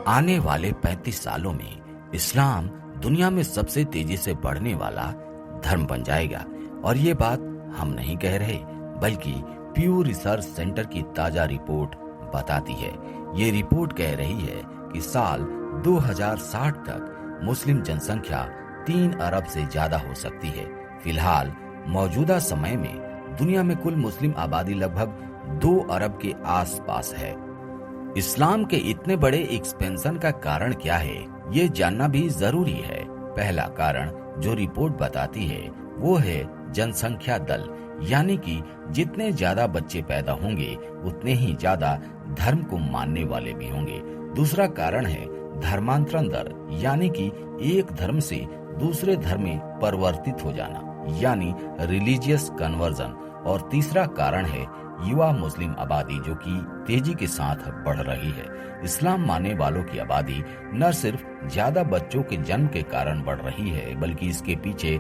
आने वाले 35 सालों में इस्लाम दुनिया में सबसे तेजी से बढ़ने वाला धर्म बन जाएगा। और ये बात हम नहीं कह रहे, बल्कि प्यू रिसर्च सेंटर की ताजा रिपोर्ट बताती है। ये रिपोर्ट कह रही है कि साल 2060 तक मुस्लिम जनसंख्या 3 अरब से ज्यादा हो सकती है। फिलहाल मौजूदा समय में दुनिया में कुल मुस्लिम आबादी लगभग 2 अरब के आसपास है। इस्लाम के इतने बड़े एक्सपेंशन का कारण क्या है, ये जानना भी जरूरी है। पहला कारण जो रिपोर्ट बताती है वो है जनसंख्या दल, यानी कि जितने ज्यादा बच्चे पैदा होंगे उतने ही ज्यादा धर्म को मानने वाले भी होंगे। दूसरा कारण है धर्मांतरण दर, यानी कि एक धर्म से दूसरे धर्म में परिवर्तित हो जाना, यानी रिलीजियस कन्वर्जन। और तीसरा कारण है युवा मुस्लिम आबादी, जो कि तेजी के साथ बढ़ रही है। इस्लाम मानने वालों की आबादी न सिर्फ ज्यादा बच्चों के जन्म के कारण बढ़ रही है, बल्कि इसके पीछे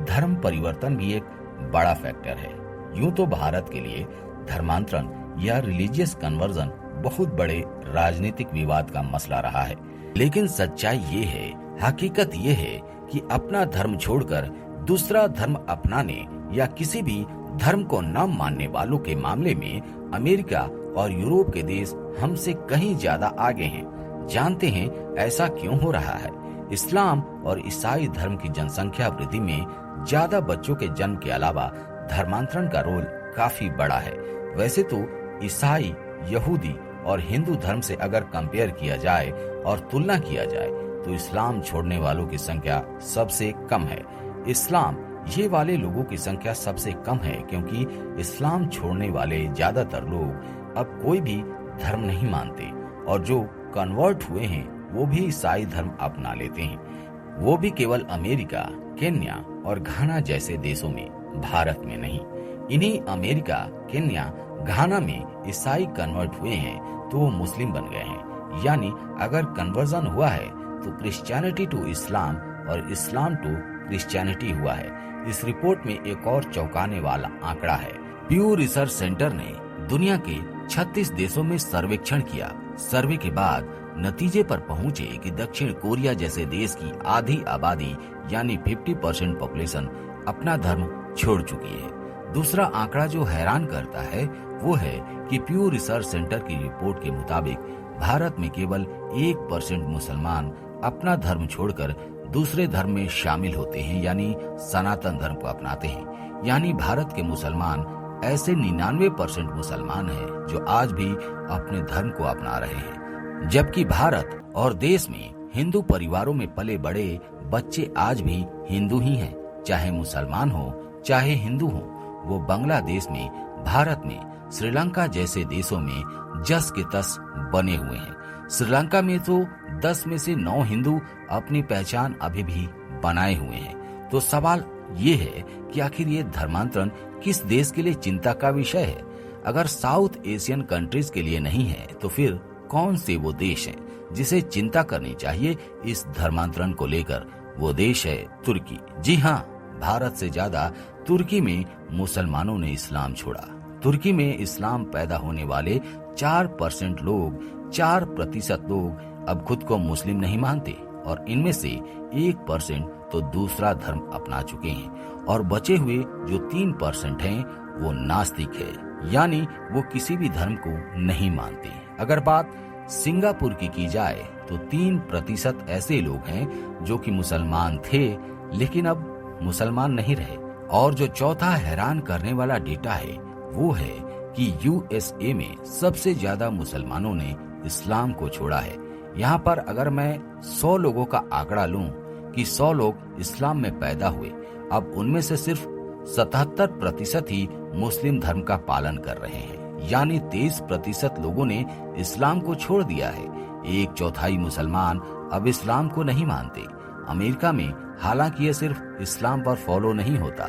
धर्म परिवर्तन भी एक बड़ा फैक्टर है। यूं तो भारत के लिए धर्मांतरण या रिलीजियस कन्वर्जन बहुत बड़े राजनीतिक विवाद का मसला रहा है, लेकिन सच्चाई ये है, हकीकत ये है कि अपना धर्म छोड़कर दूसरा धर्म अपनाने या किसी भी धर्म को न मानने वालों के मामले में अमेरिका और यूरोप के देश हमसे कहीं ज्यादा आगे हैं। जानते हैं ऐसा क्यों हो रहा है? इस्लाम और ईसाई धर्म की जनसंख्या वृद्धि में ज्यादा बच्चों के जन्म के अलावा धर्मांतरण का रोल काफी बड़ा है। वैसे तो ईसाई, यहूदी और हिंदू धर्म से अगर कंपेयर किया जाए और तुलना किया जाए तो इस्लाम छोड़ने वालों की संख्या सबसे कम है। इस्लाम ये वाले लोगों की संख्या सबसे कम है क्योंकि इस्लाम छोड़ने वाले ज्यादातर लोग अब कोई भी धर्म नहीं मानते, और जो कन्वर्ट हुए हैं वो भी ईसाई धर्म अपना लेते हैं। वो भी केवल अमेरिका, केन्या और घाना जैसे देशों में, भारत में नहीं। इन्हीं अमेरिका, केन्या, घाना में ईसाई कन्वर्ट हुए हैं तो वो मुस्लिम बन गए हैं। यानी अगर कन्वर्जन हुआ है तो क्रिश्चियनिटी टू इस्लाम और इस्लाम टू क्रिश्चियनिटी हुआ है। इस रिपोर्ट में एक और चौंकाने वाला आंकड़ा है। प्यू रिसर्च सेंटर ने दुनिया के 36 देशों में सर्वेक्षण किया। सर्वे के बाद नतीजे पर पहुंचे कि दक्षिण कोरिया जैसे देश की आधी आबादी यानी 50% पॉपुलेशन अपना धर्म छोड़ चुकी है। दूसरा आंकड़ा जो हैरान करता है वो है कि प्यू रिसर्च सेंटर की रिपोर्ट के मुताबिक भारत में केवल 1% मुसलमान अपना धर्म छोड़कर दूसरे धर्म में शामिल होते हैं, यानी सनातन धर्म को अपनाते हैं। यानी भारत के मुसलमान ऐसे 99% मुसलमान हैं जो आज भी अपने धर्म को अपना रहे हैं। जबकि भारत और देश में हिंदू परिवारों में पले बड़े बच्चे आज भी हिंदू ही हैं, चाहे मुसलमान हो चाहे हिंदू हो। वो बांग्लादेश में, भारत में, श्रीलंका जैसे देशों में जस के तस बने हुए हैं। श्रीलंका में तो 10 में से 9 हिंदू अपनी पहचान अभी भी बनाए हुए हैं। तो सवाल ये है कि आखिर ये धर्मांतरण किस देश के लिए चिंता का विषय है? अगर साउथ एशियन कंट्रीज के लिए नहीं है तो फिर कौन से वो देश हैं जिसे चिंता करनी चाहिए इस धर्मांतरण को लेकर? वो देश है तुर्की। जी हाँ, भारत से ज्यादा तुर्की में मुसलमानों ने इस्लाम छोड़ा। तुर्की में इस्लाम पैदा होने वाले 4% लोग, 4% लोग अब खुद को मुस्लिम नहीं मानते, और इनमें से 1% तो दूसरा धर्म अपना चुके हैं। और बचे हुए जो 3% हैं वो नास्तिक है, यानी वो किसी भी धर्म को नहीं मानते। अगर बात सिंगापुर की जाए तो 3% ऐसे लोग हैं जो कि मुसलमान थे लेकिन अब मुसलमान नहीं रहे। और जो चौथा हैरान करने वाला डेटा है वो है कि यूएसए में सबसे ज्यादा मुसलमानों ने इस्लाम को छोड़ा है। यहाँ पर अगर मैं 100 लोगों का आंकड़ा लूं कि 100 लोग इस्लाम में पैदा हुए, अब उनमें से सिर्फ 77% ही मुस्लिम धर्म का पालन कर रहे हैं, यानी 23% लोगों ने इस्लाम को छोड़ दिया है। 1/4 मुसलमान अब इस्लाम को नहीं मानते। अमेरिका में हालांकि ये सिर्फ इस्लाम पर फॉलो नहीं होता,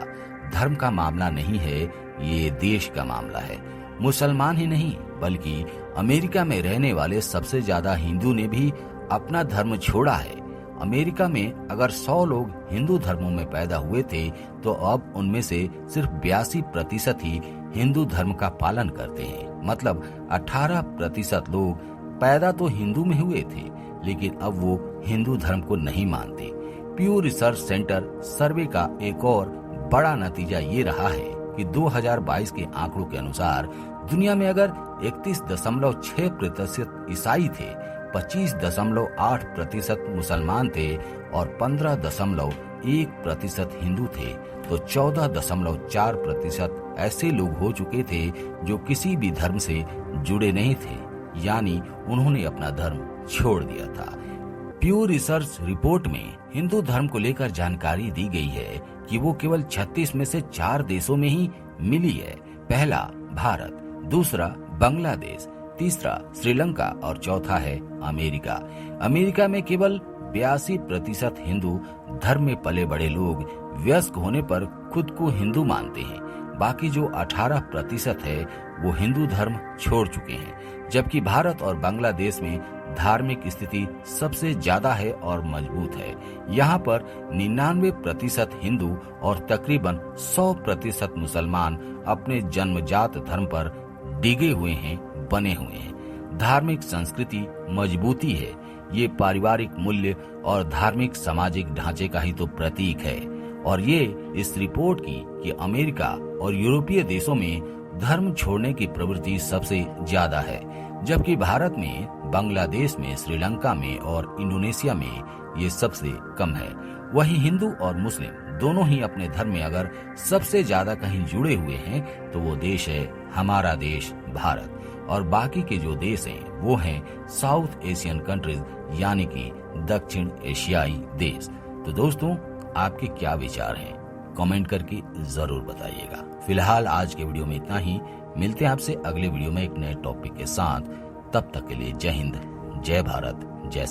धर्म का मामला नहीं है, ये देश का मामला है। मुसलमान ही नहीं बल्कि अमेरिका में रहने वाले सबसे ज्यादा हिंदू ने भी अपना धर्म छोड़ा है। अमेरिका में अगर 100 लोग हिंदू धर्मों में पैदा हुए थे तो अब उनमें से सिर्फ 82% ही हिंदू धर्म का पालन करते हैं। मतलब 18% लोग पैदा तो हिंदू में हुए थे, लेकिन अब वो हिंदू धर्म को नहीं मानते। प्यू रिसर्च सेंटर सर्वे का एक और बड़ा नतीजा ये रहा है कि 2022 के आंकड़ों के अनुसार दुनिया में अगर 31.6% ईसाई थे, 25.8% मुसलमान थे और 15.1% हिंदू थे, तो 14.4% ऐसे लोग हो चुके थे जो किसी भी धर्म से जुड़े नहीं थे, यानी उन्होंने अपना धर्म छोड़ दिया था। प्यू रिसर्च रिपोर्ट में हिंदू धर्म को लेकर जानकारी दी गई है कि वो केवल 36 में से 4 देशों में ही मिली है। पहला भारत, दूसरा बांग्लादेश, तीसरा श्रीलंका और चौथा है अमेरिका। अमेरिका में केवल 82% हिंदू धर्म में पले बड़े लोग वयस्क होने पर खुद को हिंदू मानते हैं। बाकी जो 18% है वो हिंदू धर्म छोड़ चुके हैं, जबकि भारत और बांग्लादेश में धार्मिक स्थिति सबसे ज्यादा है और मजबूत है। यहाँ पर 99% हिंदू और तकरीबन 100% मुसलमान अपने जन्मजात धर्म पर डिगे हुए हैं, बने हुए हैं। धार्मिक संस्कृति मजबूती है। ये पारिवारिक मूल्य और धार्मिक सामाजिक ढांचे का ही तो प्रतीक है। और ये इस रिपोर्ट की कि अमेरिका और यूरोपीय देशों में धर्म छोड़ने की प्रवृत्ति सबसे ज्यादा है, जबकि भारत में, बांग्लादेश में, श्रीलंका में और इंडोनेशिया में ये सबसे कम है। वहीं हिंदू और मुस्लिम दोनों ही अपने धर्म में अगर सबसे ज्यादा कहीं जुड़े हुए हैं तो वो देश है हमारा देश भारत। और बाकी के जो देश हैं वो हैं साउथ एशियन कंट्रीज, यानी कि दक्षिण एशियाई देश। तो दोस्तों, आपके क्या विचार हैं? कमेंट करके जरूर बताइएगा। फिलहाल आज के वीडियो में इतना ही। मिलते हैं आपसे अगले वीडियो में एक नए टॉपिक के साथ। तब तक के लिए जय हिंद, जय भारत, जय